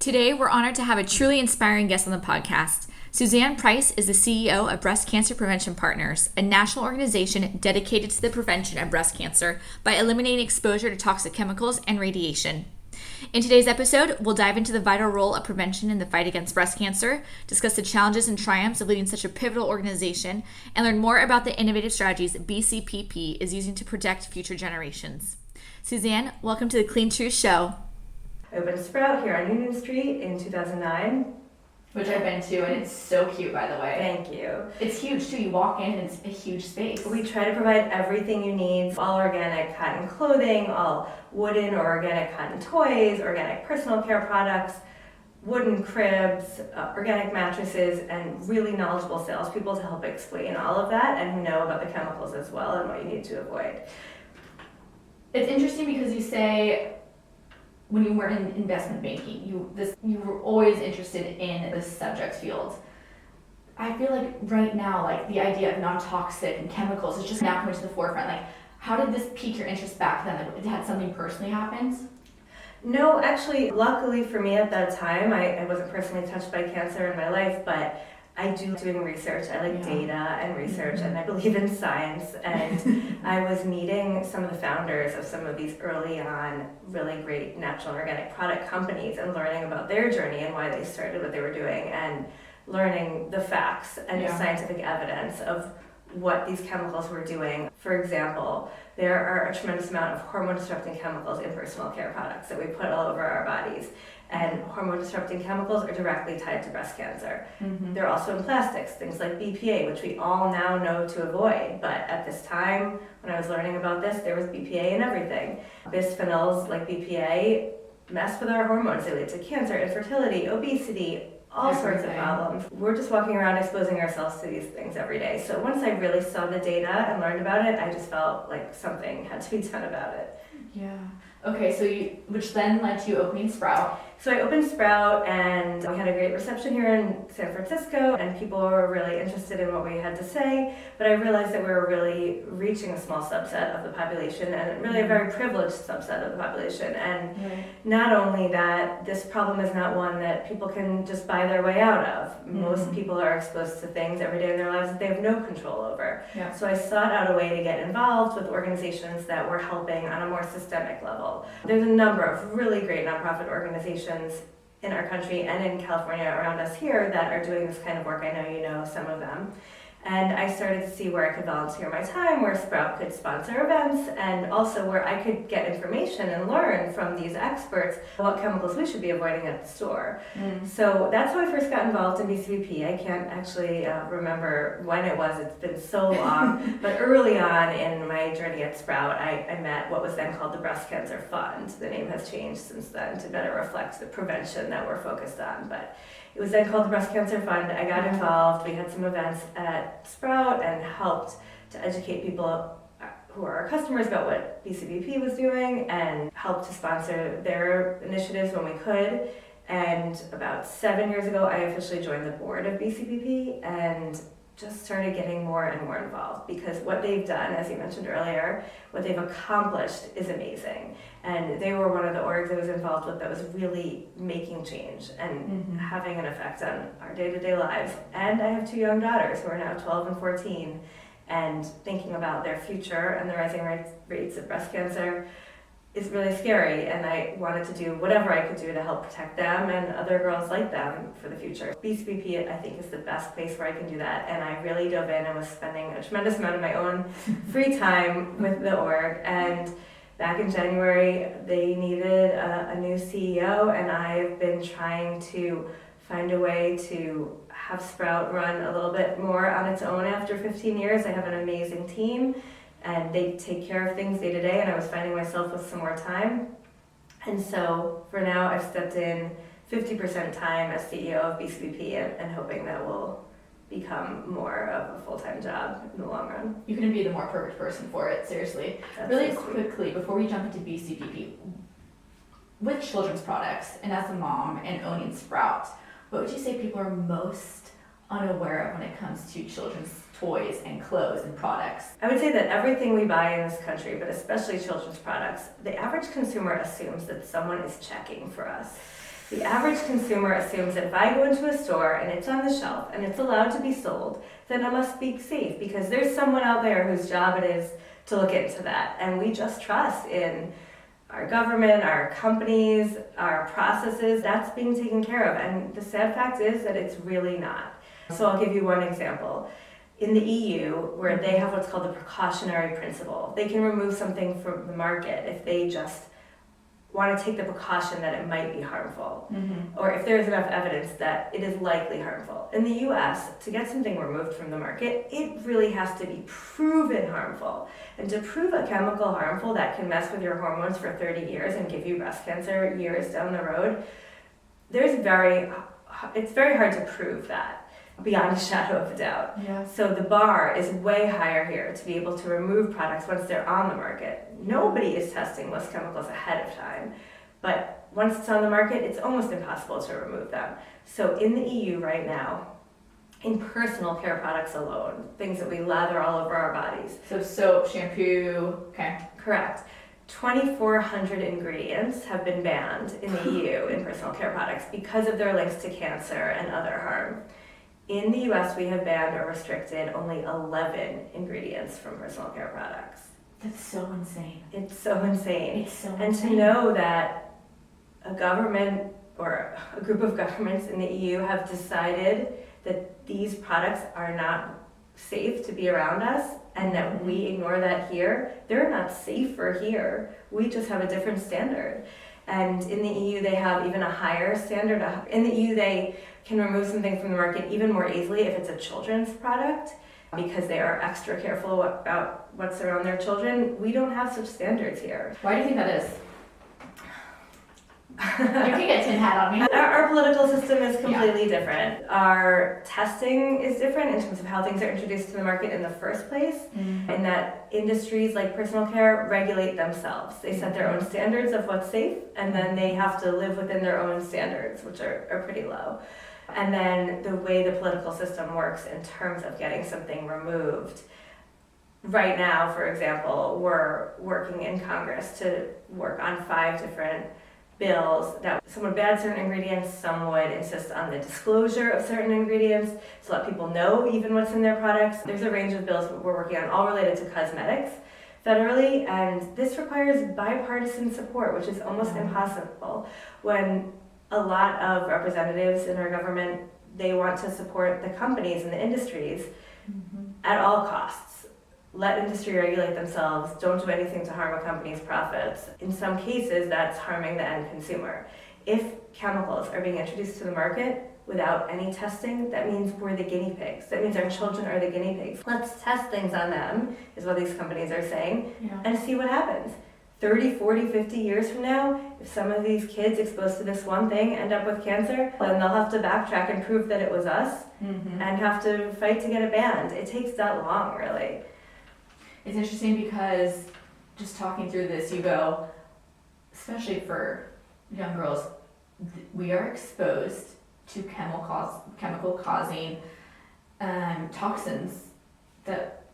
Today, we're honored to have a truly inspiring guest on the podcast. Suzanne Price is the CEO of Breast Cancer Prevention Partners, a national organization dedicated to the prevention of breast cancer by eliminating exposure to toxic chemicals and radiation. In today's episode, we'll dive into the vital role of prevention in the fight against breast cancer, discuss the challenges and triumphs of leading such a pivotal organization, and learn more about the innovative strategies BCPP is using to protect future generations. Suzanne, welcome to the Clean Truth Show. I opened Sprout here on Union Street in 2009. Which I've been to, and it's so cute, by the way. Thank you. It's huge, too. You walk in, and it's a huge space. We try to provide everything you need, all organic cotton clothing, all wooden or organic cotton toys, organic personal care products, wooden cribs, organic mattresses, and really knowledgeable salespeople to help explain all of that and who know about the chemicals as well and what you need to avoid. It's interesting because you say, when you were in investment banking, you were always interested in this subject field. I feel like right now, the idea of non-toxic and chemicals is just now coming to the forefront. How did this pique your interest back then? Had something personally happened? No, actually, luckily for me at that time, I wasn't personally touched by cancer in my life, but I do doing research. I like data and research, and I believe in science. And I was meeting some of the founders of some of these early on really great natural and organic product companies and learning about their journey and why they started what they were doing and learning the facts and the scientific evidence of what these chemicals were doing. For example, there are a tremendous amount of hormone-disrupting chemicals in personal care products that we put all over our bodies. And hormone-disrupting chemicals are directly tied to breast cancer. Mm-hmm. They're also in plastics, things like BPA, which we all now know to avoid. But at this time, when I was learning about this, there was BPA in everything. Bisphenols like BPA mess with our hormones. They lead to cancer, infertility, obesity, all sorts of problems. We're just walking around exposing ourselves to these things every day. So once I really saw the data and learned about it, I just felt like something had to be done about it. Yeah. Okay, which then led to you opening Sprout. So I opened Sprout and we had a great reception here in San Francisco and people were really interested in what we had to say, but I realized that we were really reaching a small subset of the population and really a very privileged subset of the population. And not only that, this problem is not one that people can just buy their way out of. Most people are exposed to things every day in their lives that they have no control over. Yeah. So I sought out a way to get involved with organizations that were helping on a more systemic level. There's a number of really great nonprofit organizations in our country and in California around us here that are doing this kind of work. I know you know some of them. And I started to see where I could volunteer my time, where Sprout could sponsor events, and also where I could get information and learn from these experts what chemicals we should be avoiding at the store. So that's how I first got involved in BCPP. I can't actually remember when it was. It's been so long. But early on in my journey at Sprout, I met what was then called the Breast Cancer Fund. The name has changed since then to better reflect the prevention that we're focused on. But it was then called the Breast Cancer Fund. I got involved. We had some events at Sprout and helped to educate people who are our customers about what BCPP was doing and helped to sponsor their initiatives when we could. And about 7 years ago, I officially joined the board of BCPP and just started getting more and more involved because what they've done, as you mentioned earlier, what they've accomplished is amazing. And they were one of the orgs I was involved with that was really making change and having an effect on our day-to-day lives. And I have two young daughters who are now 12 and 14, and thinking about their future and the rising rates of breast cancer is really scary, and I wanted to do whatever I could do to help protect them and other girls like them for the future. BCPP, I think, is the best place where I can do that, and I really dove in and was spending a tremendous amount of my own free time with the org. And back in January, they needed a new CEO, and I've been trying to find a way to have Sprout run a little bit more on its own after 15 years. I have an amazing team, and they take care of things day to day, and I was finding myself with some more time. And so for now, I've stepped in 50% time as CEO of BCPP and hoping that will become more of a full-time job in the long run. You couldn't be the more perfect person for it, seriously. That's really so quickly, before we jump into BCPP, with children's products and as a mom and owning Sprout, what would you say people are most unaware of when it comes to children's toys and clothes and products? I would say that everything we buy in this country, but especially children's products, the average consumer assumes that someone is checking for us. The average consumer assumes that if I go into a store and it's on the shelf and it's allowed to be sold, then it must be safe because there's someone out there whose job it is to look into that. And we just trust in our government, our companies, our processes. That's being taken care of. And the sad fact is that it's really not. So I'll give you one example. In the EU, where they have what's called the precautionary principle, they can remove something from the market if they just want to take the precaution that it might be harmful, or if there's enough evidence that it is likely harmful. In the US, to get something removed from the market, it really has to be proven harmful. And to prove a chemical harmful that can mess with your hormones for 30 years and give you breast cancer years down the road, it's very hard to prove that beyond a shadow of a doubt. Yeah. So the bar is way higher here to be able to remove products once they're on the market. Nobody is testing most chemicals ahead of time, but once it's on the market, it's almost impossible to remove them. So in the EU right now, in personal care products alone, things that we lather all over our bodies. So soap, shampoo, okay. Correct. 2,400 ingredients have been banned in the EU in personal care products because of their links to cancer and other harm. In the US, we have banned or restricted only 11 ingredients from personal care products. That's so insane. It's so insane. It's so and insane. to know that a government or a group of governments in the EU have decided that these products are not safe to be around us and that we ignore that here, they're not safer here. We just have a different standard. And in the EU, they have even a higher standard. In the EU, they can remove something from the market even more easily if it's a children's product because they are extra careful about what's around their children. We don't have such standards here. Why do you think that is? You can get tin hat on me. Our political system is completely different. Our testing is different in terms of how things are introduced to the market in the first place, and that industries like personal care regulate themselves. They set their own standards of what's safe, and then they have to live within their own standards, which are pretty low. And then the way the political system works in terms of getting something removed. Right now, for example, we're working in Congress to work on 5 different bills that some would ban certain ingredients, some would insist on the disclosure of certain ingredients to let people know even what's in their products. There's a range of bills we're working on, all related to cosmetics federally, and this requires bipartisan support, which is almost impossible when a lot of representatives in our government, they want to support the companies and the industries at all costs. Let industry regulate themselves, don't do anything to harm a company's profits. In some cases, that's harming the end consumer. If chemicals are being introduced to the market without any testing, that means we're the guinea pigs. That means our children are the guinea pigs. Let's test things on them, is what these companies are saying, and see what happens. 30, 40, 50 years from now, if some of these kids exposed to this one thing end up with cancer, then they'll have to backtrack and prove that it was us and have to fight to get it banned. It takes that long, really. It's interesting because just talking through this, you go, especially for young girls, we are exposed to chemical causing toxins that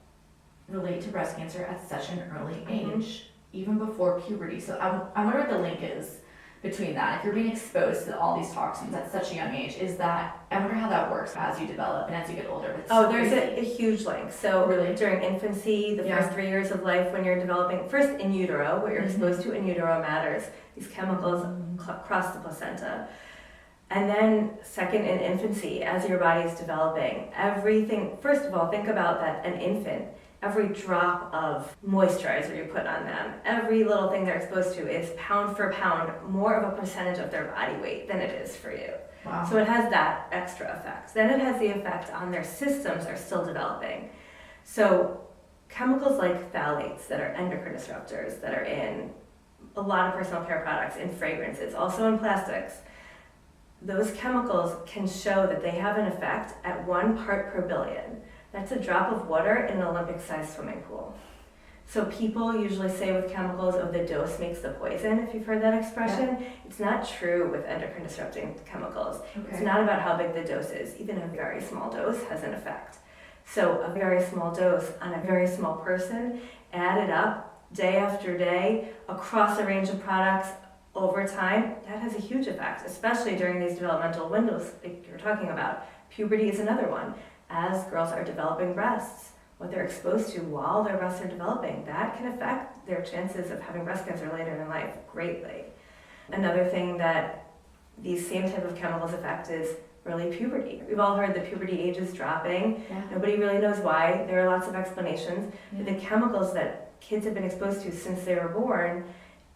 relate to breast cancer at such an early age, even before puberty. So I wonder what the link is between that. If you're being exposed to all these toxins at such a young age, I wonder how that works as you develop and as you get older. There's a huge link. So really, during infancy, the first 3 years of life when you're developing, first in utero, what you're exposed to in utero matters. These chemicals cross the placenta. And then second in infancy, as your body's developing, everything, first of all, think about that an infant, every drop of moisturizer you put on them, every little thing they're exposed to is pound for pound more of a percentage of their body weight than it is for you. Wow. So it has that extra effect. Then it has the effect on their systems are still developing. So chemicals like phthalates that are endocrine disruptors that are in a lot of personal care products, in fragrances, also in plastics, those chemicals can show that they have an effect at 1 part per billion. That's a drop of water in an Olympic-sized swimming pool. So people usually say with chemicals, the dose makes the poison, if you've heard that expression. Yeah. It's not true with endocrine disrupting chemicals. Okay. It's not about how big the dose is. Even a very small dose has an effect. So a very small dose on a very small person, added up day after day across a range of products over time, that has a huge effect, especially during these developmental windows like you're talking about. Puberty is another one. As girls are developing breasts, what they're exposed to while their breasts are developing, that can affect their chances of having breast cancer later in life greatly. Another thing that these same type of chemicals affect is early puberty. We've all heard the puberty age is dropping. Yeah. Nobody really knows why. There are lots of explanations. Yeah. But the chemicals that kids have been exposed to since they were born,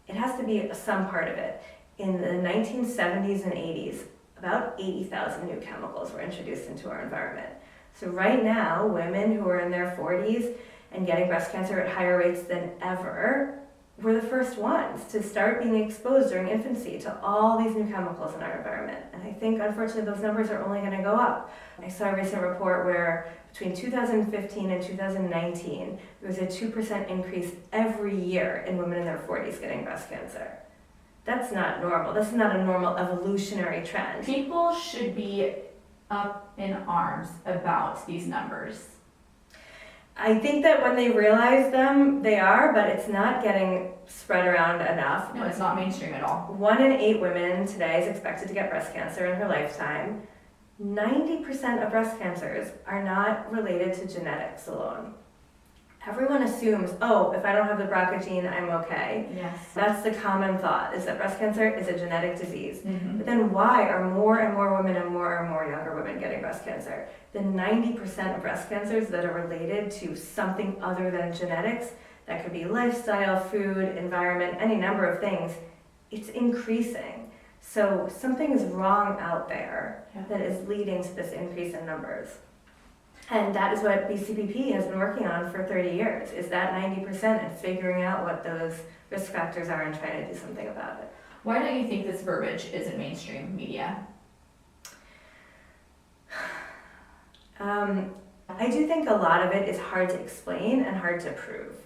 it has to be some part of it. In the 1970s and 80s, about 80,000 new chemicals were introduced into our environment. So right now, women who are in their 40s and getting breast cancer at higher rates than ever were the first ones to start being exposed during infancy to all these new chemicals in our environment. And I think, unfortunately, those numbers are only going to go up. I saw a recent report where between 2015 and 2019, there was a 2% increase every year in women in their 40s getting breast cancer. That's not normal. That's not a normal evolutionary trend. People should be up in arms about these numbers. I think that when they realize them, they are, but it's not getting spread around enough. No, it's not mainstream at all. 1 in 8 women today is expected to get breast cancer in her lifetime. 90% of breast cancers are not related to genetics alone. Everyone assumes, oh, if I don't have the BRCA gene, I'm okay. Yes. That's the common thought, is that breast cancer is a genetic disease. Mm-hmm. But then why are more and more women and more younger women getting breast cancer? The 90% of breast cancers that are related to something other than genetics, that could be lifestyle, food, environment, any number of things, it's increasing. So something is wrong out there that is leading to this increase in numbers. And that is what BCPP has been working on for 30 years, is that 90% and figuring out what those risk factors are and trying to do something about it. Why don't you think this verbiage isn't mainstream media? I do think a lot of it is hard to explain and hard to prove.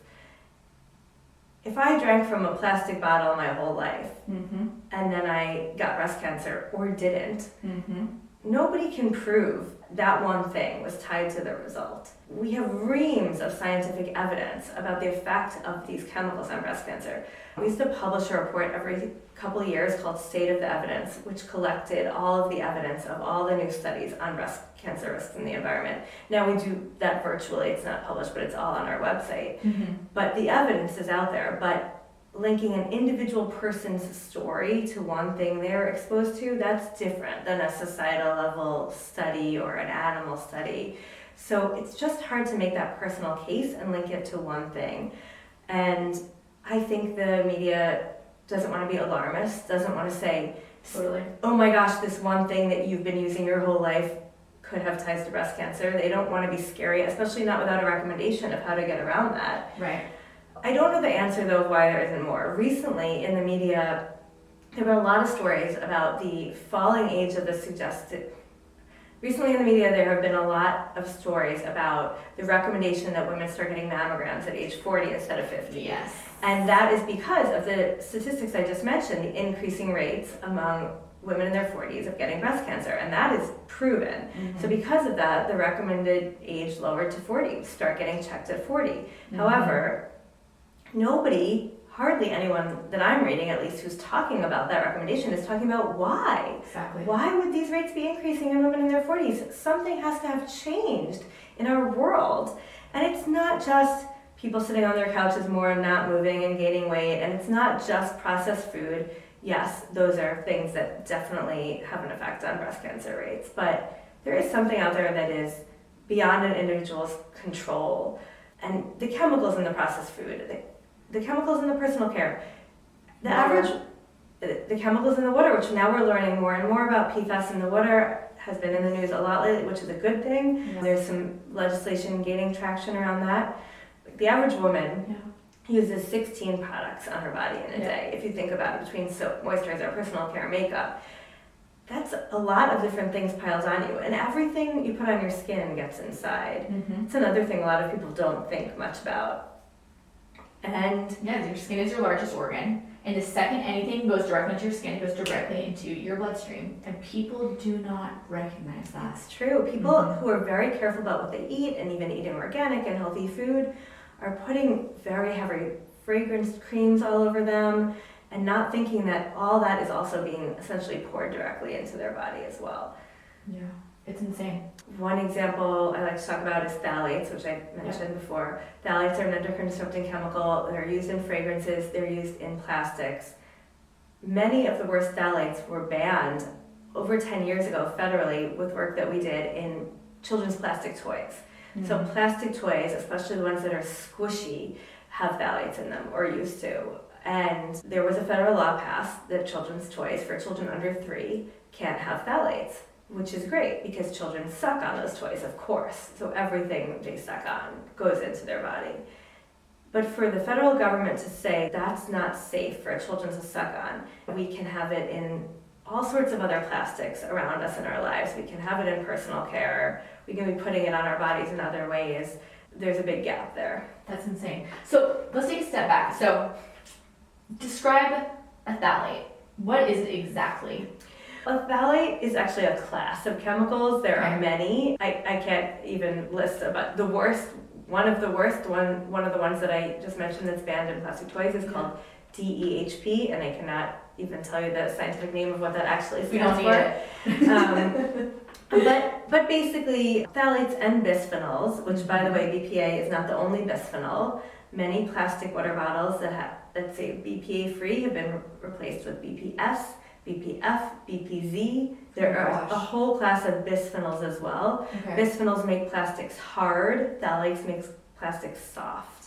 If I drank from a plastic bottle my whole life, Mm-hmm. and then I got breast cancer or didn't, Mm-hmm. nobody can prove that one thing was tied to the result. We have reams of scientific evidence about the effect of these chemicals on breast cancer. We used to publish a report every couple of years called State of the Evidence, which collected all of the evidence of all the new studies on breast cancer risks in the environment. Now we do that virtually, it's not published, but it's all on our website. Mm-hmm. But the evidence is out there, but linking an individual person's story to one thing they're exposed to, that's different than a societal level study or an animal study. So it's just hard to make that personal case and link it to one thing. And I think the media doesn't want to be alarmist, doesn't want to say, Totally. oh my gosh, this one thing that you've been using your whole life could have ties to breast cancer. They don't want to be scary, especially not without a recommendation of how to get around that. Right. I don't know the answer though of why there isn't more. Recently in the media, there have been a lot of stories about the falling age of the suggested. Recently in the media, there have been a lot of stories about the recommendation that women start getting mammograms at age 40 instead of 50. Yes. And that is because of the statistics I just mentioned, the increasing rates among women in their 40s of getting breast cancer, and that is proven. Mm-hmm. So because of that, the recommended age lowered to 40. Start getting checked at 40. Mm-hmm. However, nobody, hardly anyone that I'm reading at least, who's talking about that recommendation is talking about why. Exactly. Why would these rates be increasing in women in their 40s? Something has to have changed in our world. And it's not just people sitting on their couches more and not moving and gaining weight, and it's not just processed food. Yes, those are things that definitely have an effect on breast cancer rates, but there is something out there that is beyond an individual's control. And the chemicals in the processed food, the chemicals in the personal care, the chemicals in the water, which now we're learning more and more about. PFAS in the water has been in the news a lot lately, which is a good thing. Yeah. There's some legislation gaining traction around that. The average woman uses 16 products on her body in a day. If you think about it, between soap, moisturizer, personal care, makeup, that's a lot of different things piled on you. And everything you put on your skin gets inside. Mm-hmm. It's another thing a lot of people don't think much about. And yeah, your skin is your largest organ, and the second anything goes directly into your skin, it goes directly into your bloodstream, and people do not recognize that. that's true. People who are very careful about what they eat, and even eating organic and healthy food, are putting very heavy fragrance creams all over them. and not thinking that all that is also being essentially poured directly into their body as well. Yeah, it's insane. One example I like to talk about is phthalates, which I mentioned before. Phthalates are an endocrine disrupting chemical. They're used in fragrances, they're used in plastics. Many of the worst phthalates were banned over 10 years ago federally with work that we did in children's plastic toys. So plastic toys, especially the ones that are squishy, have phthalates in them, or used to. And there was a federal law passed that children's toys for children under 3 can't have phthalates, which is great because children suck on those toys, of course. So everything they suck on goes into their body. But for the federal government to say that's not safe for children to suck on, we can have it in all sorts of other plastics around us in our lives. We can have it in personal care. We can be putting it on our bodies in other ways. There's a big gap there. That's insane. So let's take a step back. So describe a phthalate. What is it exactly? A phthalate is actually a class of chemicals. There are many. I can't even list them, but the worst, one of the ones that I just mentioned that's banned in plastic toys is called DEHP, and I cannot even tell you the scientific name of what that actually stands for. But basically, phthalates and bisphenols, which by the way, BPA is not the only bisphenol. Many plastic water bottles that have, let's say, BPA free have been replaced with BPS, BPF, BPZ. There are a whole class of bisphenols as well. Bisphenols make plastics hard, phthalates makes plastics soft.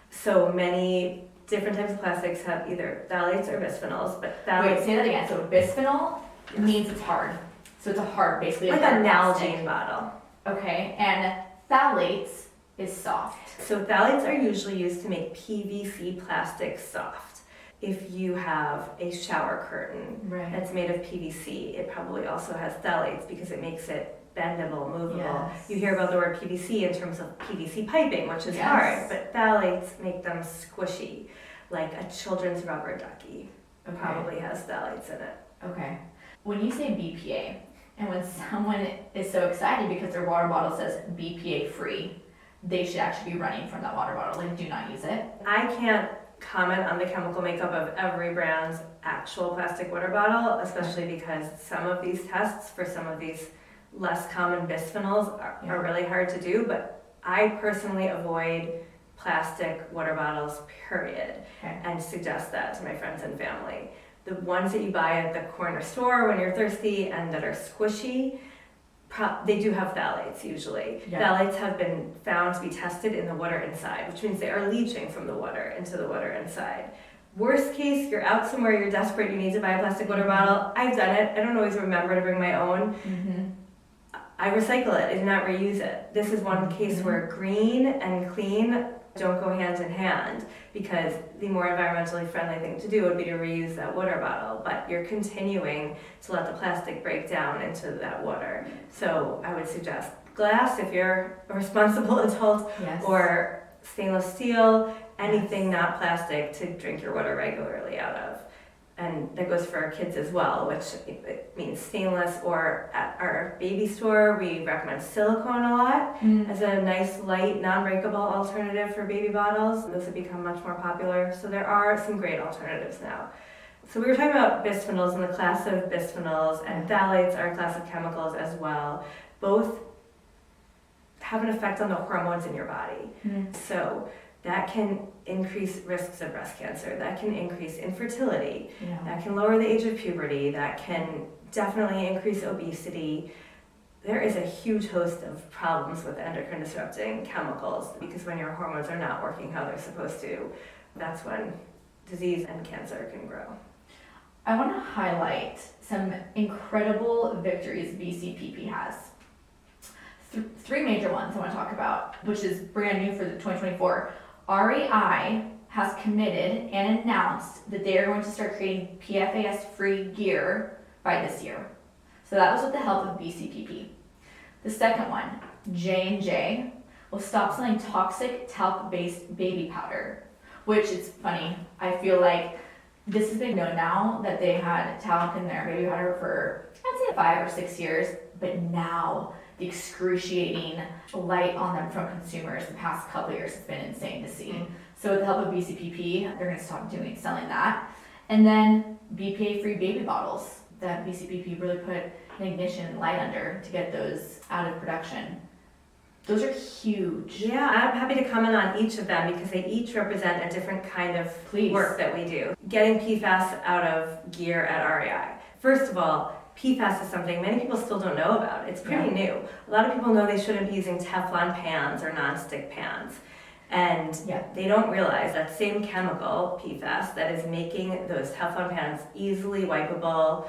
So many different types of plastics have either phthalates or bisphenols, but phthalates... Wait, say that again. So bisphenol means it's hard. So it's a hard, basically like a a plastic. Nalgene bottle. Okay, and phthalates is soft. So phthalates are usually used to make PVC plastic soft. If you have a shower curtain that's made of PVC, it probably also has phthalates because it makes it bendable, movable. Yes. You hear about the word PVC in terms of PVC piping, which is hard, but phthalates make them squishy, like a children's rubber ducky probably has phthalates in it. Okay. When you say BPA, and when someone is so excited because their water bottle says BPA free, they should actually be running from that water bottle. Like, do not use it. I can't comment on the chemical makeup of every brand's actual plastic water bottle, especially because some of these tests for some of these less common bisphenols are really hard to do, but I personally avoid plastic water bottles, period, and suggest that to my friends and family. The ones that you buy at the corner store when you're thirsty and that are squishy, they do have phthalates usually. Phthalates have been found to be tested in the water inside, which means they are leaching from the water into the water inside. Worst case, you're out somewhere, you're desperate, you need to buy a plastic water bottle. I've done it. I don't always remember to bring my own. I recycle it. I do not reuse it. This is one case where green and clean don't go hand in hand, because the more environmentally friendly thing to do would be to reuse that water bottle, but you're continuing to let the plastic break down into that water. So I would suggest glass if you're a responsible adult, or stainless steel, anything not plastic to drink your water regularly out of. And that goes for our kids as well, which it means stainless, or at our baby store, we recommend silicone a lot as a nice, light, non-breakable alternative for baby bottles. Those have become much more popular. So there are some great alternatives now. So we were talking about bisphenols and the class of bisphenols, and phthalates are a class of chemicals as well. Both have an effect on the hormones in your body. So that can increase risks of breast cancer, that can increase infertility, that can lower the age of puberty, that can definitely increase obesity. There is a huge host of problems with endocrine disrupting chemicals, because when your hormones are not working how they're supposed to, that's when disease and cancer can grow. I want to highlight some incredible victories BCPP has. Three major ones I want to talk about, which is brand new for the 2024. REI has committed and announced that they are going to start creating PFAS-free gear by this year. So that was with the help of BCPP. The second one, J&J, will stop selling toxic talc-based baby powder, which is funny. I feel like this has been known now that they had talc in their baby powder for, I'd say, 5 or 6 years, but now the excruciating light on them from consumers the past couple of years has been insane to see. So with the help of BCPP, they're going to stop selling that. And then BPA-free baby bottles that BCPP really put an ignition and light under to get those out of production. Those are huge. Yeah, I'm happy to comment on each of them because they each represent a different kind of work that we do. Getting PFAS out of gear at REI. First of all, PFAS is something many people still don't know about. It's pretty new. A lot of people know they shouldn't be using Teflon pans or nonstick pans. And they don't realize that same chemical, PFAS, that is making those Teflon pans easily wipeable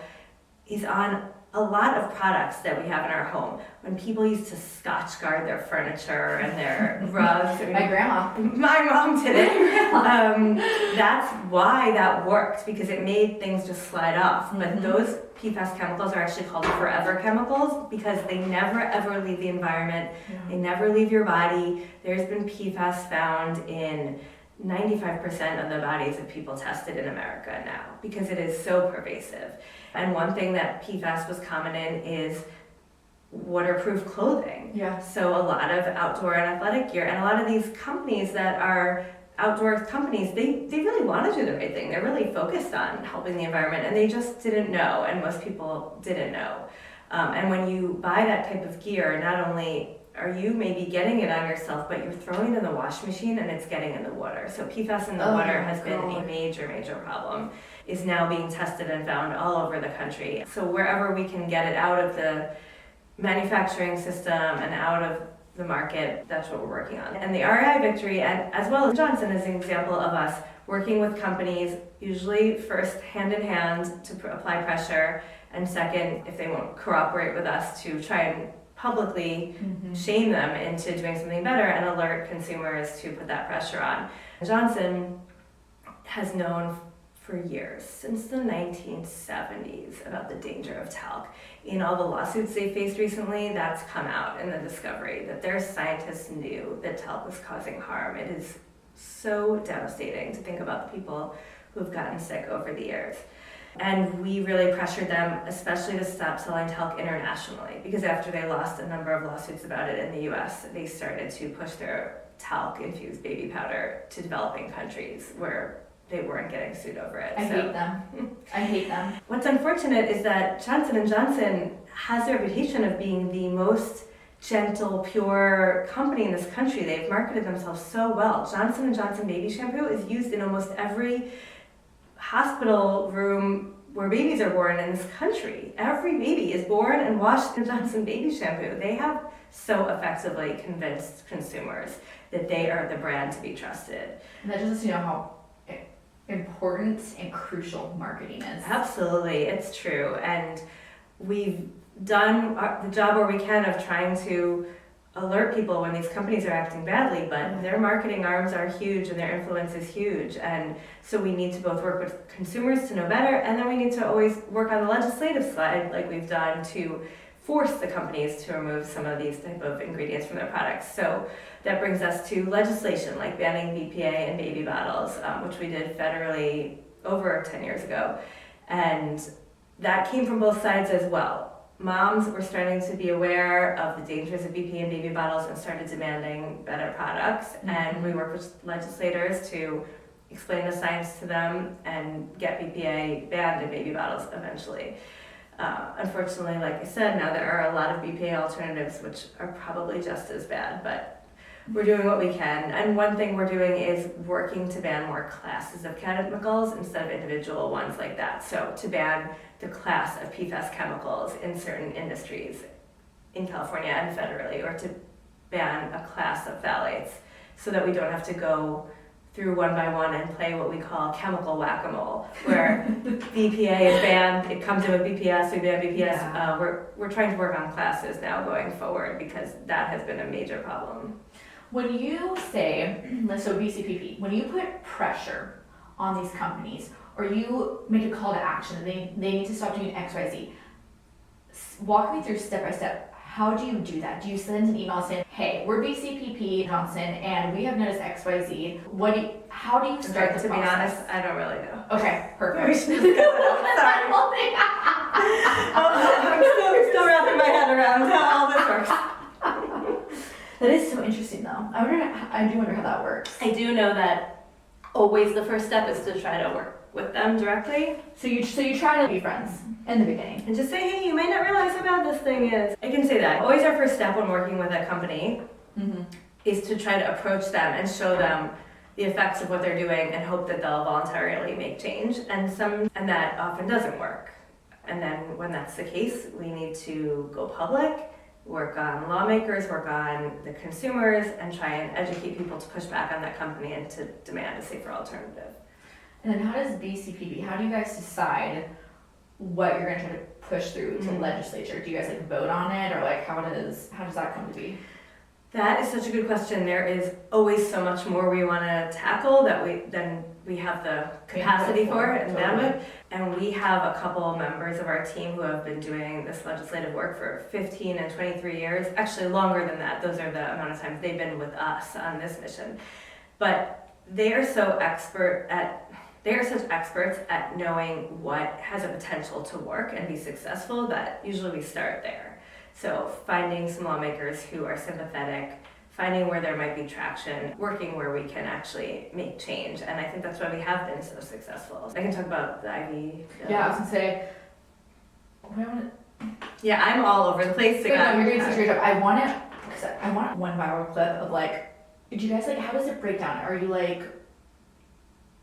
is on a lot of products that we have in our home. When people used to Scotch guard their furniture and their rugs. My grandma. My mom did it. That's why that worked, because it made things just slide off. But those PFAS chemicals are actually called forever chemicals because they never ever leave the environment. They never leave your body. There's been PFAS found in 95% of the bodies of people tested in America now because it is so pervasive. And one thing that PFAS was common in is waterproof clothing. Yeah. So a lot of outdoor and athletic gear, and a lot of these companies that are outdoor companies, they really want to do the right thing. They're really focused on helping the environment, and they just didn't know, and most people didn't know. And when you buy that type of gear, not only are you maybe getting it on yourself, but you're throwing it in the wash machine and it's getting in the water. So PFAS in the water has been a major problem. Is now being tested and found all over the country. So wherever we can get it out of the manufacturing system and out of the market, that's what we're working on. And the REI victory, and as well as Johnson, is an example of us working with companies, usually first hand in hand to apply pressure, and second, if they won't cooperate with us, to try and publicly shame them into doing something better and alert consumers to put that pressure on. Johnson has known for years, since the 1970s, about the danger of talc. In all the lawsuits they faced recently, that's come out in the discovery that their scientists knew that talc was causing harm. It is so devastating to think about the people who've gotten sick over the years. And we really pressured them, especially to stop selling talc internationally, because after they lost a number of lawsuits about it in the US, they started to push their talc-infused baby powder to developing countries where they weren't getting sued over it. I hate them. What's unfortunate is that Johnson & Johnson has the reputation of being the most gentle, pure company in this country. They've marketed themselves so well. Johnson & Johnson baby shampoo is used in almost every hospital room where babies are born in this country. Every baby is born and washed in Johnson baby shampoo. They have so effectively convinced consumers that they are the brand to be trusted. And that just lets you know how important and crucial marketing is. Absolutely, it's true. And we've done the job where we can of trying to alert people when these companies are acting badly, but their marketing arms are huge and their influence is huge. And so we need to both work with consumers to know better, and then we need to always work on the legislative side, like we've done, to force the companies to remove some of these type of ingredients from their products. So that brings us to legislation like banning BPA in baby bottles, which we did federally over 10 years ago. And that came from both sides as well. Moms were starting to be aware of the dangers of BPA in baby bottles and started demanding better products. And we worked with legislators to explain the science to them and get BPA banned in baby bottles eventually. Unfortunately, like I said, now there are a lot of BPA alternatives which are probably just as bad, but we're doing what we can. And one thing we're doing is working to ban more classes of chemicals instead of individual ones like that. So to ban the class of PFAS chemicals in certain industries in California and federally, or to ban a class of phthalates so that we don't have to go through one by one and play what we call chemical whack-a-mole, where BPA is banned, it comes in with BPS, we ban BPS. Yeah. We're trying to work on classes now going forward because that has been a major problem. When you say, so BCPP, when you put pressure on these companies, or you make a call to action, they need to stop doing X, Y, Z, walk me through step by step. How do you do that? Do you send an email saying, hey, we're BCPP Johnson and we have noticed X, Y, Z. How do you start the process? To be honest, I don't really know. Okay, perfect. We should just go sorry. I'm still wrapping my head around how all this works. That is so interesting though. I do wonder how that works. I do know that always the first step is to try to work with them directly. So you try to be friends in the beginning. And just say, hey, you might not realize how bad this thing is. I can say that. Always our first step when working with a company is to try to approach them and show them the effects of what they're doing and hope that they'll voluntarily make change. And that often doesn't work. And then when that's the case, we need to go public, work on lawmakers, work on the consumers, and try and educate people to push back on that company and to demand a safer alternative. And then how do you guys decide what you're going to try to push through to legislature? Do you guys vote on it, or how does that come to be? That is such a good question. There is always so much more we want to tackle than we have the capacity for and bandwidth. And we have a couple members of our team who have been doing this legislative work for 15 and 23 years, actually longer than that. Those are the amount of times they've been with us on this mission. But they are such experts at knowing what has a potential to work and be successful that usually we start there. So finding some lawmakers who are sympathetic, finding where there might be traction, working where we can actually make change. And I think that's why we have been so successful. I can talk about the IV. Yeah, I was gonna say, yeah, I'm all over the place. You're doing such a great job. I want one viral clip of do you guys how does it break down? Are you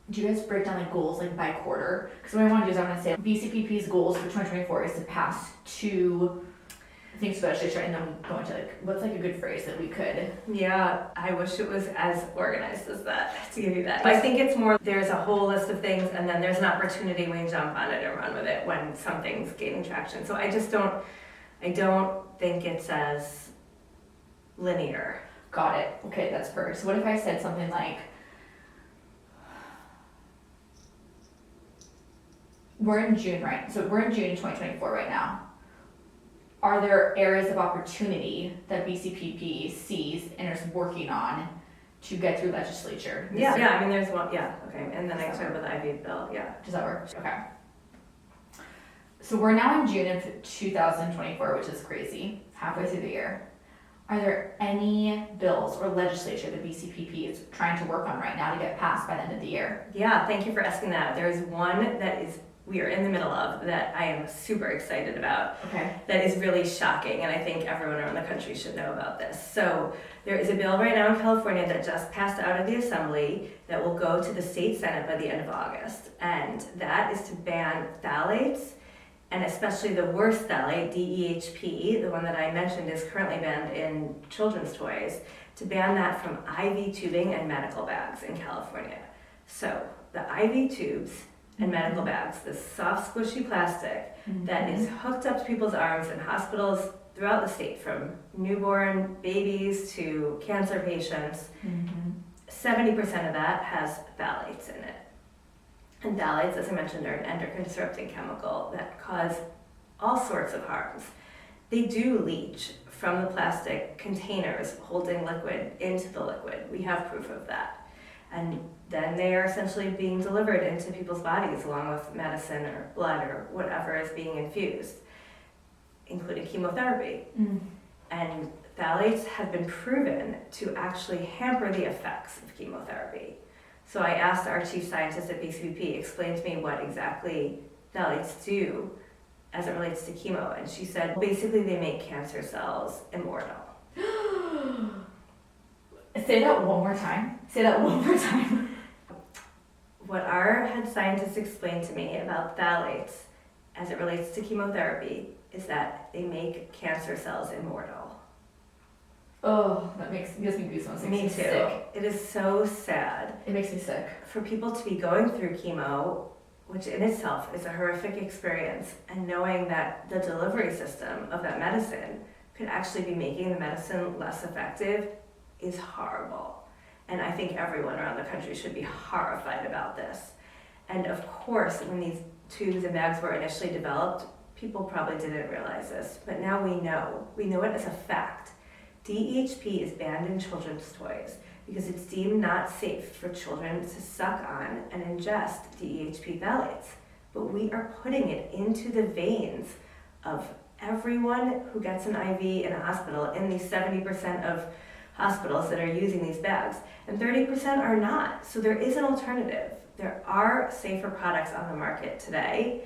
do you guys break down goals by quarter? Because what I want to do is I want to say BCPP's goals for 2024 is to pass 2 things to legislature, and then go into what's a good phrase that we could. Yeah, I wish it was as organized as that to give you that. I think it's more there's a whole list of things, and then there's an opportunity we can jump on it and run with it when something's gaining traction. So I don't think it's as linear. Got it. Okay, that's perfect. So what if I said something we're in June, right? So we're in June 2024 right now. Are there areas of opportunity that BCPP sees and is working on to get through legislature? Yeah, I mean, there's one, yeah, okay. And then I can talk about the IV bill, yeah. Does that work? Okay. So we're now in June of 2024, which is crazy, halfway through the year. Are there any bills or legislature that BCPP is trying to work on right now to get passed by the end of the year? Yeah, thank you for asking that. There's one that we are in the middle of that I am super excited about. Okay. That is really shocking, and I think everyone around the country should know about this. So there is a bill right now in California that just passed out of the Assembly that will go to the state Senate by the end of August, and that is to ban phthalates, and especially the worst phthalate, DEHP, the one that I mentioned is currently banned in children's toys, to ban that from IV tubing and medical bags in California. So the IV tubes and medical bags, this soft, squishy plastic that is hooked up to people's arms in hospitals throughout the state, from newborn babies to cancer patients. 70% of that has phthalates in it. And phthalates, as I mentioned, are an endocrine disrupting chemical that cause all sorts of harms. They do leach from the plastic containers holding liquid into the liquid. We have proof of that. And then they are essentially being delivered into people's bodies along with medicine or blood or whatever is being infused, including chemotherapy. And phthalates have been proven to actually hamper the effects of chemotherapy. So I asked our chief scientist at BCPP, explain to me what exactly phthalates do as it relates to chemo. And she said, basically they make cancer cells immortal. Say that one more time. What our head scientist explained to me about phthalates as it relates to chemotherapy is that they make cancer cells immortal. Oh, gives me goosebumps. It makes me too. Sick. It is so sad. It makes me sick. For people to be going through chemo, which in itself is a horrific experience, and knowing that the delivery system of that medicine could actually be making the medicine less effective is horrible. And I think everyone around the country should be horrified about this. And of course, when these tubes and bags were initially developed, people probably didn't realize this, but now we know. We know it as a fact. DEHP is banned in children's toys because it's deemed not safe for children to suck on and ingest DEHP phthalates. But we are putting it into the veins of everyone who gets an IV in a hospital, in these 70% of hospitals that are using these bags, and 30% are not. So there is an alternative. there are safer products on the market today,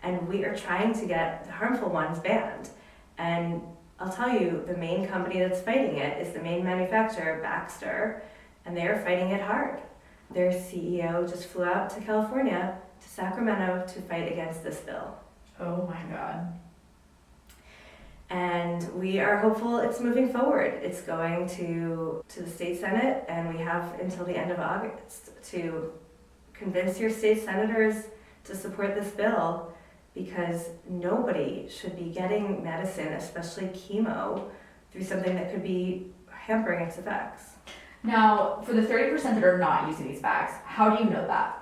and we are trying to get the harmful ones banned. And I'll tell you, the main company that's fighting it is the main manufacturer, Baxter, and they are fighting it hard. Their CEO just flew out to California, to Sacramento, to fight against this bill. Oh my God. And we are hopeful it's moving forward. It's going to the state senate, and we have until the end of August to convince your state senators to support this bill, because nobody should be getting medicine, especially chemo, through something that could be hampering its effects. Now, for the 30% that are not using these bags, how do you know that?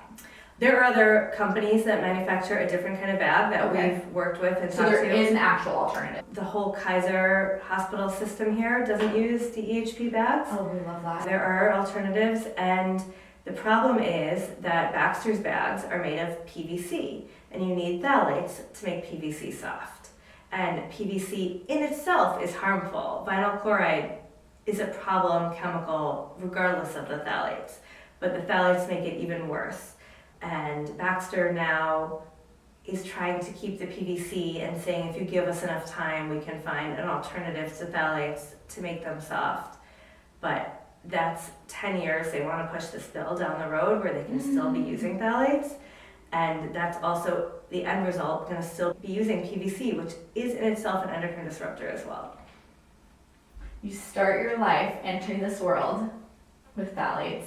There are other companies that manufacture a different kind of bag that we've worked with and so talked to. So there is an actual alternative. The whole Kaiser hospital system here doesn't use DEHP bags. Oh, we love that. There are alternatives, and the problem is that Baxter's bags are made of PVC, and you need phthalates to make PVC soft. And PVC in itself is harmful. Vinyl chloride is a problem chemical regardless of the phthalates, but the phthalates make it even worse. And Baxter now is trying to keep the PVC and saying, if you give us enough time, we can find an alternative to phthalates to make them soft. But that's 10 years. They want to push this bill down the road where they can still be using phthalates. And that's also the end result, going to still be using PVC, which is in itself an endocrine disruptor as well. You start your life entering this world with phthalates,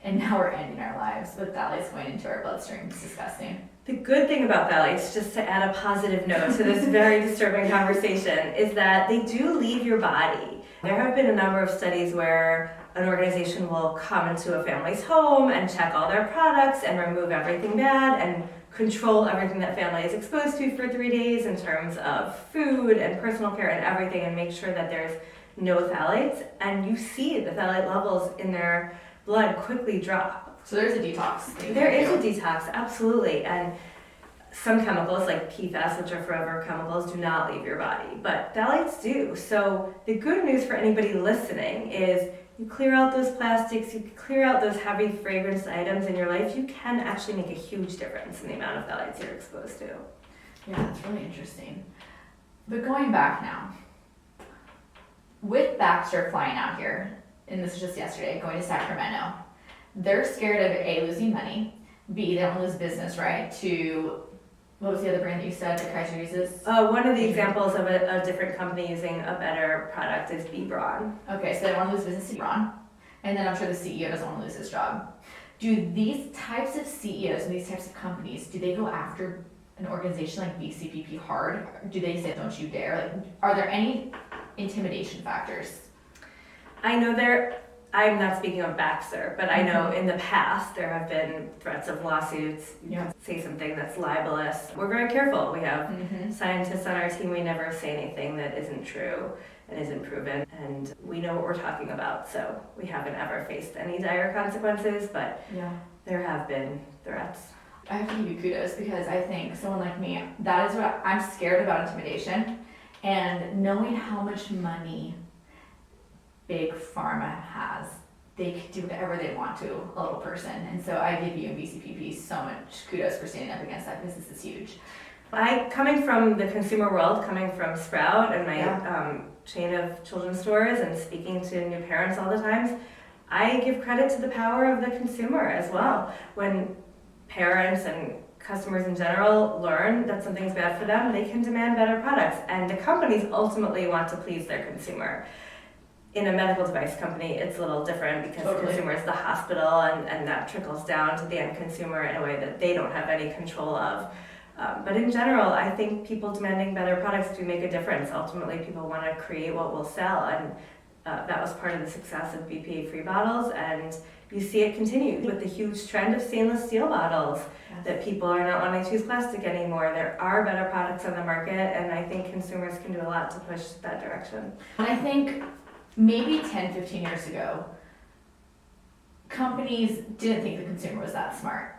and now we're ending our lives with phthalates going into our bloodstream. It's disgusting. The good thing about phthalates, just to add a positive note to this very disturbing conversation, is that they do leave your body. There have been a number of studies where an organization will come into a family's home and check all their products and remove everything bad and control everything that family is exposed to for 3 days in terms of food and personal care and everything, and make sure that there's no phthalates. And you see the phthalate levels in their blood quickly drop. So there's a detox. There is a detox, absolutely. And some chemicals like PFAS, which are forever chemicals, do not leave your body, but phthalates do. So the good news for anybody listening is you clear out those plastics, you clear out those heavy fragrance items in your life, you can actually make a huge difference in the amount of phthalates you're exposed to. Yeah, that's really interesting. But going back now, with Baxter flying out here, and this was just yesterday, going to Sacramento, they're scared of A, losing money, B, they don't lose business, right, to, what was the other brand that you said that Kaiser uses? One of the examples of a different company using a better product is B-Braun. Okay, so they don't want to lose business to B-Braun, and then I'm sure the CEO doesn't want to lose his job. Do these types of CEOs and these types of companies, do they go after an organization like BCPP hard? Do they say, don't you dare? Like, are there any intimidation factors? I know I'm not speaking of Baxter, but I know in the past there have been threats of lawsuits. Yeah. Say something that's libelous. We're very careful. We have scientists on our team. We never say anything that isn't true and isn't proven, and we know what we're talking about. So we haven't ever faced any dire consequences, but there have been threats. I have to give you kudos, because I think someone like me, that is what I'm scared about, intimidation, and knowing how much money Big Pharma has, they could do whatever they want to a little person. And so I give you and BCPP so much kudos for standing up against that, because this is huge. Coming from the consumer world, coming from Sprout and my chain of children's stores and speaking to new parents all the times, I give credit to the power of the consumer as well. When parents and customers in general learn that something's bad for them, they can demand better products. And the companies ultimately want to please their consumer. In a medical device company, it's a little different, because the consumer is the hospital, and that trickles down to the end consumer in a way that they don't have any control of. But in general, I think people demanding better products do make a difference. Ultimately, people want to create what will sell, and that was part of the success of BPA-free bottles, and you see it continue with the huge trend of stainless steel bottles, that people are not wanting to use plastic anymore. There are better products on the market, and I think consumers can do a lot to push that direction. And I think maybe 10, 15 years ago, companies didn't think the consumer was that smart.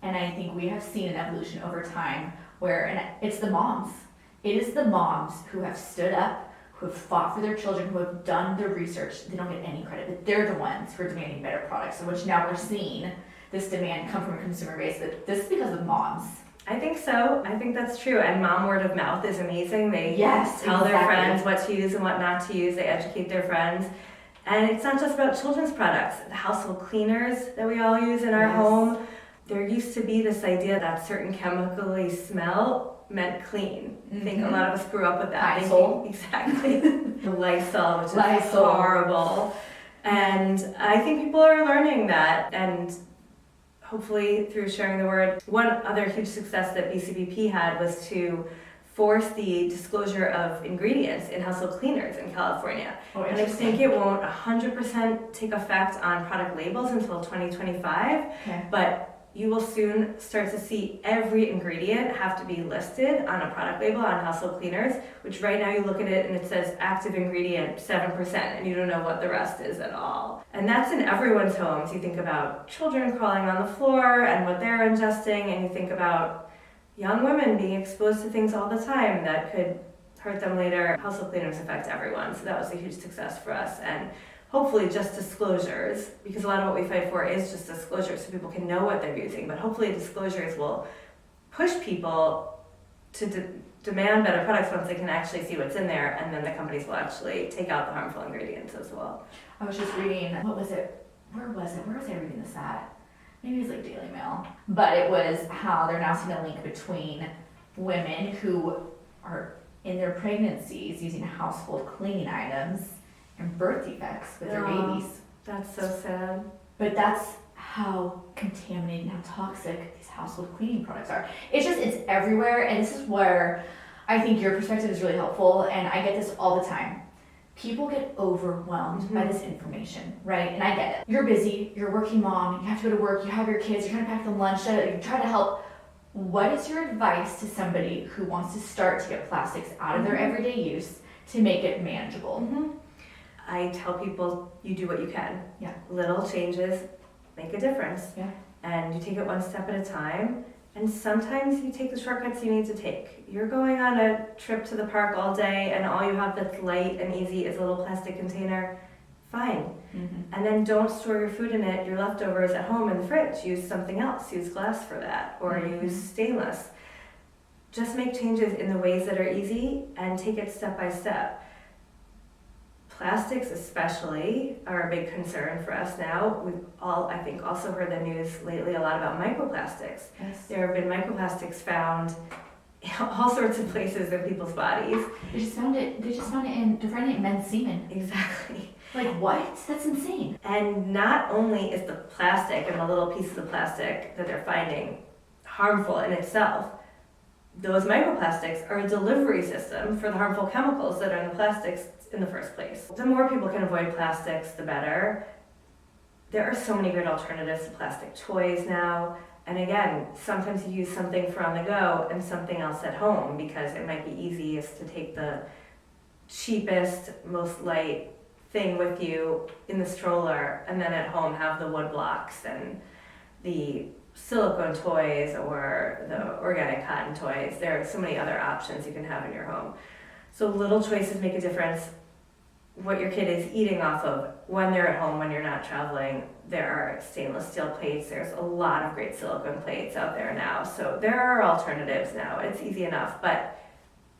And I think we have seen an evolution over time where, and it's the moms. It is the moms who have stood up, who have fought for their children, who have done the research. They don't get any credit, but they're the ones who are demanding better products, so which now we're seeing this demand come from a consumer base, but this is because of moms. I think so. I think that's true. And mom word of mouth is amazing. They tell their friends what to use and what not to use. They educate their friends. And it's not just about children's products. The household cleaners that we all use in our home, there used to be this idea that certain chemically smell meant clean. I think a lot of us grew up with that. Lysol. Exactly. The Lysol, which is horrible. And I think people are learning that, and hopefully through sharing the word. One other huge success that BCPP had was to force the disclosure of ingredients in household cleaners in California. And I think it won't 100% take effect on product labels until 2025, but you will soon start to see every ingredient have to be listed on a product label on household cleaners, which right now you look at it and it says active ingredient 7% and you don't know what the rest is at all. And that's in everyone's homes. You think about children crawling on the floor and what they're ingesting, and you think about young women being exposed to things all the time that could hurt them later. Household cleaners affect everyone, so that was a huge success for us. And hopefully just disclosures, because a lot of what we fight for is just disclosures so people can know what they're using, but hopefully disclosures will push people to demand better products once they can actually see what's in there, and then the companies will actually take out the harmful ingredients as well. I was just reading, what was it? Where was I reading this at? Maybe it was like Daily Mail. But it was how they're now seeing a link between women who are in their pregnancies using household cleaning items and birth defects with their babies. That's so sad. But that's how contaminated and how toxic these household cleaning products are. It's everywhere, and this is where I think your perspective is really helpful, and I get this all the time. People get overwhelmed by this information, right? And I get it. You're busy, you're a working mom, you have to go to work, you have your kids, you're trying to pack them lunch, you're trying to help. What is your advice to somebody who wants to start to get plastics out of their everyday use to make it manageable? I tell people you do what you can. Yeah. Little changes make a difference. Yeah. And you take it one step at a time. And sometimes you take the shortcuts you need to take. You're going on a trip to the park all day and all you have that's light and easy is a little plastic container. Fine. And then don't store your food in it, your leftovers at home in the fridge. Use something else. Use glass for that, or use stainless. Just make changes in the ways that are easy and take it step by step. Plastics especially are a big concern for us now. We've all, I think, also heard the news lately a lot about microplastics. Yes. There have been microplastics found in all sorts of places in people's bodies. They just found it they're finding it in men's semen. Exactly. Like what? That's insane. And not only is the plastic and the little pieces of plastic that they're finding harmful in itself, those microplastics are a delivery system for the harmful chemicals that are in the plastics in the first place. The more people can avoid plastics, the better. There are so many great alternatives to plastic toys now. And again, sometimes you use something for on the go and something else at home because it might be easiest to take the cheapest, most light thing with you in the stroller, and then at home have the wood blocks and the silicone toys or the organic cotton toys. There are so many other options you can have in your home. So little choices make a difference. What your kid is eating off of when they're at home, when you're not traveling. There are stainless steel plates. There's a lot of great silicone plates out there now. So there are alternatives now. It's easy enough, but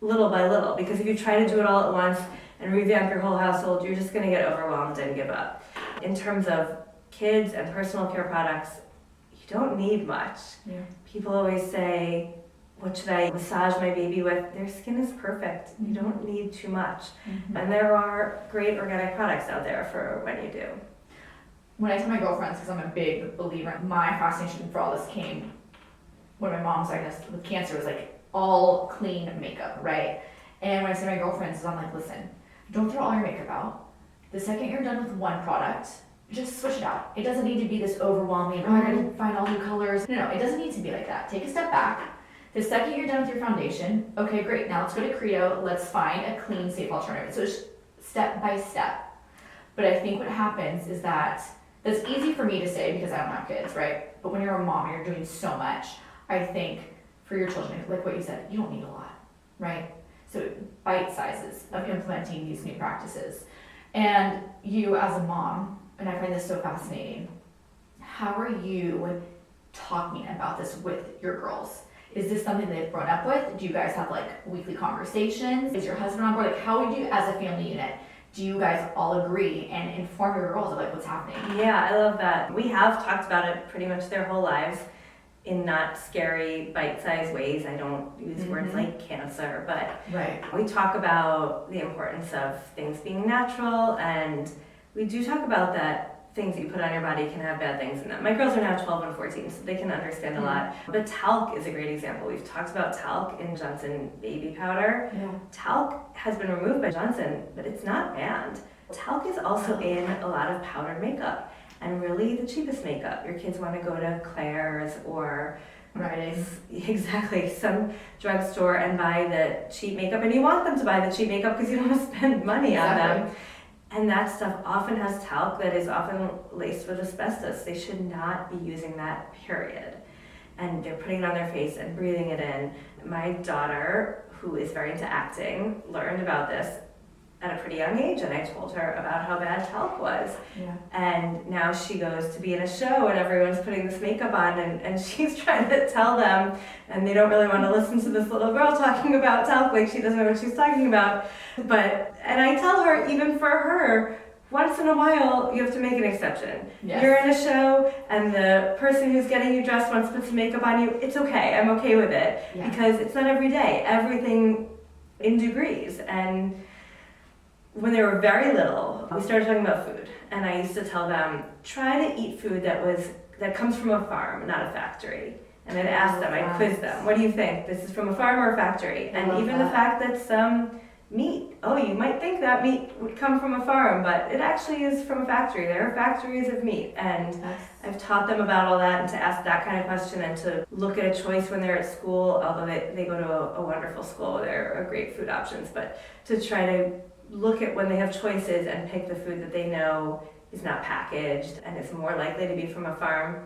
little by little, because if you try to do it all at once and revamp your whole household, you're just gonna get overwhelmed and give up. In terms of kids and personal care products, you don't need much. Yeah. People always say, what should I massage my baby with? Their skin is perfect. You don't need too much. And there are great organic products out there for when you do. When I tell my girlfriends, because I'm a big believer, my fascination for all this came when my mom was diagnosed with cancer. Was like all clean makeup, right? And when I say my girlfriends, I'm like, listen, don't throw all your makeup out. The second you're done with one product, just switch it out. It doesn't need to be this overwhelming, I gotta find all new colors. No, it doesn't need to be like that. Take a step back. The second you're done with your foundation, okay, great, now let's go to Credo, let's find a clean, safe alternative. So it's step by step. But I think what happens is that's easy for me to say because I don't have kids, right? But when you're a mom, you're doing so much. I think for your children, like what you said, you don't need a lot, right? So bite sizes of implementing these new practices. And you as a mom, and I find this so fascinating, how are you talking about this with your girls? Is this something they've grown up with? Do you guys have like weekly conversations? Is your husband on board? Like, how would you, as a family unit, do you guys all agree and inform your girls of like what's happening? Yeah, I love that. We have talked about it pretty much their whole lives in not scary, bite-sized ways. I don't use words like cancer, but we talk about the importance of things being natural, and we do talk about that things that you put on your body can have bad things in them. My girls are now 12 and 14, so they can understand a lot. But talc is a great example. We've talked about talc in Johnson baby powder. Yeah. Talc has been removed by Johnson, but it's not banned. Talc is also in a lot of powdered makeup, and really the cheapest makeup. Your kids want to go to Claire's or exactly some drugstore and buy the cheap makeup, and you want them to buy the cheap makeup because you don't want to spend money on them. And that stuff often has talc that is often laced with asbestos. They should not be using that, period. And they're putting it on their face and breathing it in. My daughter, who is very into acting, learned about this at a pretty young age, and I told her about how bad talc was. Yeah. And now she goes to be in a show and everyone's putting this makeup on, and she's trying to tell them, and they don't really want to listen to this little girl talking about talc, like she doesn't know what she's talking about. And I tell her, even for her, once in a while you have to make an exception. Yes. You're in a show and the person who's getting you dressed wants to put some makeup on you, it's okay, I'm okay with it. Yeah. Because it's not every day, everything in degrees. And when they were very little, we started talking about food, and I used to tell them, try to eat food that comes from a farm, not a factory. And I'd ask them, I'd quiz them, what do you think? This is from a farm or a factory? And even the fact that some meat, you might think that meat would come from a farm, but it actually is from a factory. There are factories of meat, and I've taught them about all that, and to ask that kind of question, and to look at a choice when they're at school, although they go to a wonderful school, there are great food options, but to try to look at when they have choices and pick the food that they know is not packaged and is more likely to be from a farm.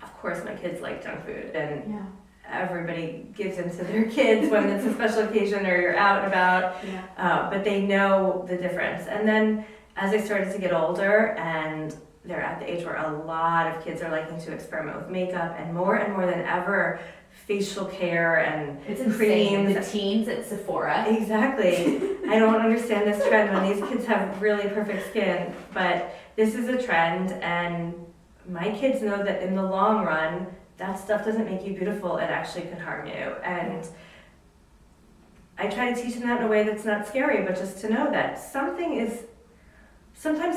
Of course, my kids like junk food, and everybody gives in to their kids when it's a special occasion or you're out and about, but they know the difference. And then as they started to get older, and they're at the age where a lot of kids are liking to experiment with makeup, and more than ever, facial care and it's creams. The teens at Sephora. Exactly. I don't understand this trend when these kids have really perfect skin, but this is a trend, and my kids know that in the long run, that stuff doesn't make you beautiful. It actually could harm you. And I try to teach them that in a way that's not scary, but just to know that sometimes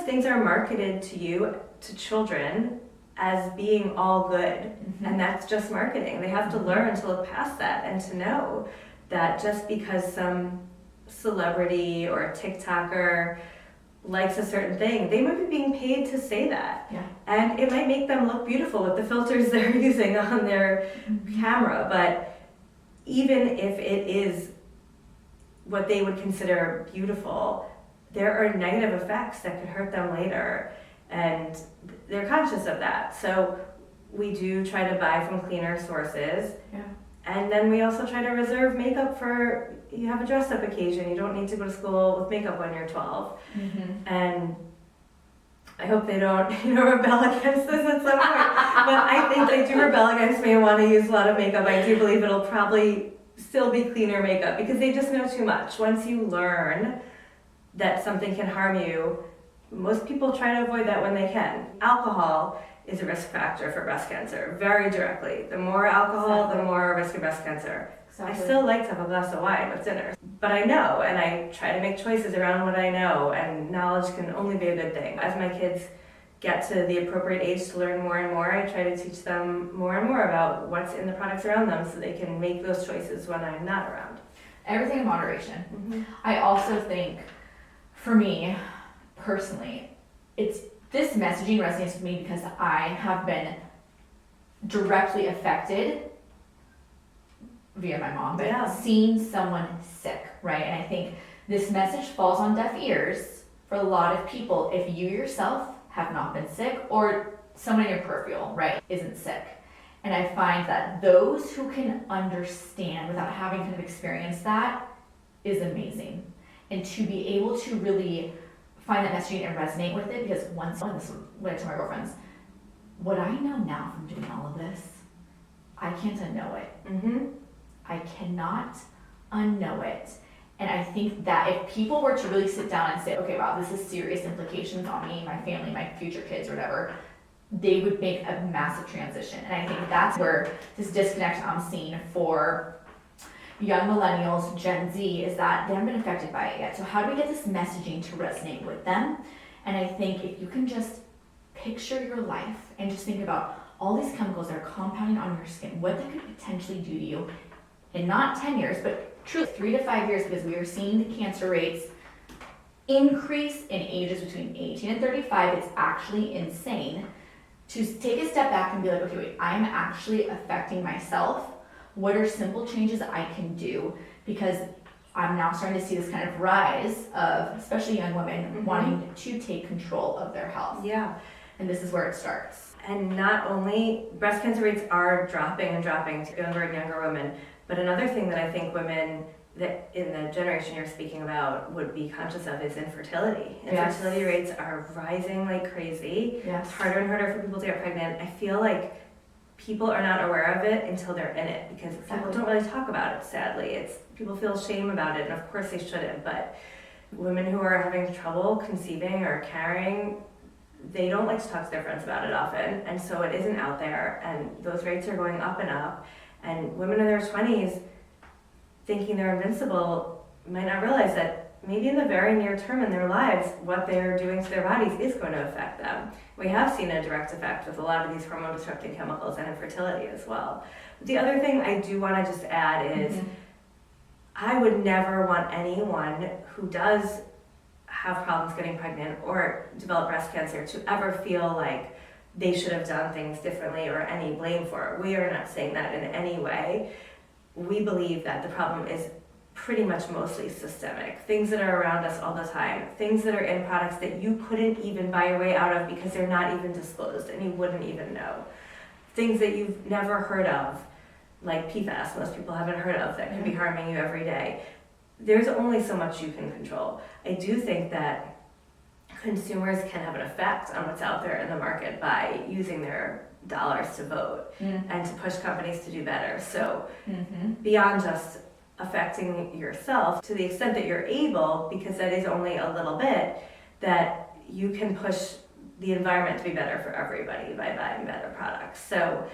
things are marketed to you, to children, as being all good, and that's just marketing. They have to learn to look past that and to know that just because some celebrity or a TikToker likes a certain thing, they might be being paid to say that. Yeah. And it might make them look beautiful with the filters they're using on their camera, but even if it is what they would consider beautiful, there are negative effects that could hurt them later. And they're conscious of that. So we do try to buy from cleaner sources. Yeah. And then we also try to reserve makeup for, you have a dress up occasion. You don't need to go to school with makeup when you're 12. And I hope they don't, rebel against this at some point. But I think they do rebel against me and want to use a lot of makeup. I do believe it'll probably still be cleaner makeup because they just know too much. Once you learn that something can harm you, most people try to avoid that when they can. Alcohol is a risk factor for breast cancer, very directly. The more alcohol, the more risk of breast cancer. Exactly. I still like to have a glass of wine with dinner. But I know, and I try to make choices around what I know, and knowledge can only be a good thing. As my kids get to the appropriate age to learn more and more, I try to teach them more and more about what's in the products around them so they can make those choices when I'm not around. Everything in moderation. I also think, for me, personally, this messaging resonates with me because I have been directly affected via my mom, but seeing someone sick, right? And I think this message falls on deaf ears for a lot of people if you yourself have not been sick or someone in your peripheral, right, isn't sick. And I find that those who can understand without having kind of experienced that is amazing. And to be able to really find that messaging and resonate with it, because this is what I tell my girlfriends, what I know now from doing all of this, I can't unknow it. I cannot unknow it. And I think that if people were to really sit down and say, okay, wow, this is serious implications on me, my family, my future kids, or whatever, they would make a massive transition. And I think that's where this disconnect I'm seeing for young millennials, Gen Z, is that they haven't been affected by it yet. So how do we get this messaging to resonate with them? And I think if you can just picture your life and just think about all these chemicals that are compounding on your skin, what that could potentially do to you in not 10 years, but truly 3 to 5 years, because we are seeing the cancer rates increase in ages between 18 and 35. It's actually insane. To take a step back and be like, okay, wait, I'm actually affecting myself. What are simple changes I can do? Because I'm now starting to see this kind of rise of, especially young women, wanting to take control of their health. Yeah. And this is where it starts. And not only, breast cancer rates are dropping and dropping to younger and younger women, but another thing that I think women that in the generation you're speaking about would be conscious of is infertility. Infertility rates are rising like crazy. It's harder and harder for people to get pregnant. I feel like people are not aware of it until they're in it, because people don't really talk about it, sadly. People feel shame about it, and of course they shouldn't, but women who are having trouble conceiving or carrying, they don't like to talk to their friends about it often, and so it isn't out there, and those rates are going up and up. And women in their 20s thinking they're invincible might not realize that maybe in the very near term in their lives, what they're doing to their bodies is going to affect them. We have seen a direct effect with a lot of these hormone disrupting chemicals and infertility as well. But the other thing I do want to just add is I would never want anyone who does have problems getting pregnant or develop breast cancer to ever feel like they should have done things differently or any blame for it. We are not saying that in any way. We believe that the problem is pretty much mostly systemic. Things that are around us all the time, things that are in products that you couldn't even buy your way out of because they're not even disclosed and you wouldn't even know. Things that you've never heard of, like PFAS, most people haven't heard of, that could be harming you every day. There's only so much you can control. I do think that consumers can have an effect on what's out there in the market by using their dollars to vote and to push companies to do better. So beyond just affecting yourself, to the extent that you're able, because that is only a little bit, that you can push the environment to be better for everybody by buying better products. So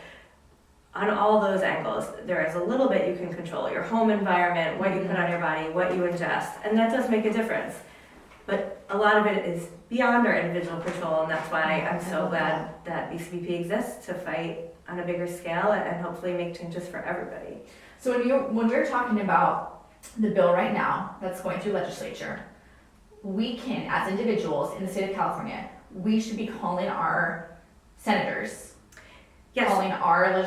on all those angles, there is a little bit you can control. Your home environment, what you put on your body, what you ingest, and that does make a difference. But a lot of it is beyond our individual control, and that's why I'm so glad that BCPP exists to fight on a bigger scale and hopefully make changes for everybody. So when we're talking about the bill right now that's going through legislature, we can, as individuals in the state of California, we should be calling our senators, calling our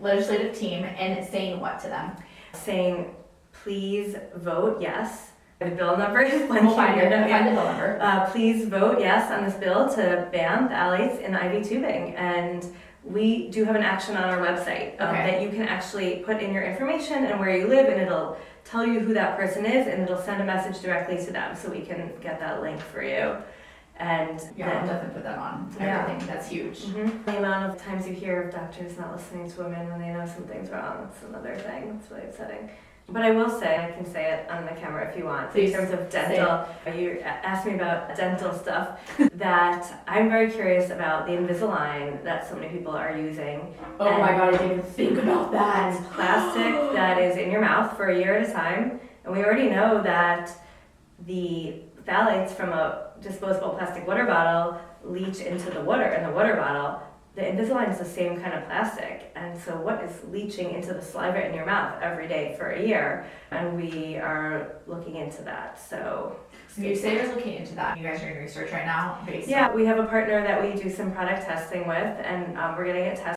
legislative team and saying what to them? Saying, please vote yes. The bill number is We'll find the bill number. Please vote yes on this bill to ban phthalates in IV tubing. And we do have an action on our website that you can actually put in your information and where you live, and it'll tell you who that person is, and it'll send a message directly to them, so we can get that link for you. And I'll definitely put that on everything. That's huge. The amount of times you hear of doctors not listening to women when they know something's wrong, that's another thing. That's really upsetting. But I will say, I can say it on the camera if you want, please, in terms of dental, you asked me about dental stuff, that I'm very curious about the Invisalign that so many people are using. Oh my God, I didn't even think about that. And plastic that is in your mouth for a year at a time. And we already know that the phthalates from a disposable plastic water bottle leach into the water in the water bottle. The Invisalign is the same kind of plastic, and so what is leaching into the saliva in your mouth every day for a year? And we are looking into that. So you say you're looking into that. You guys are doing research right now? Yeah, we have a partner that we do some product testing with, and we're getting it tested.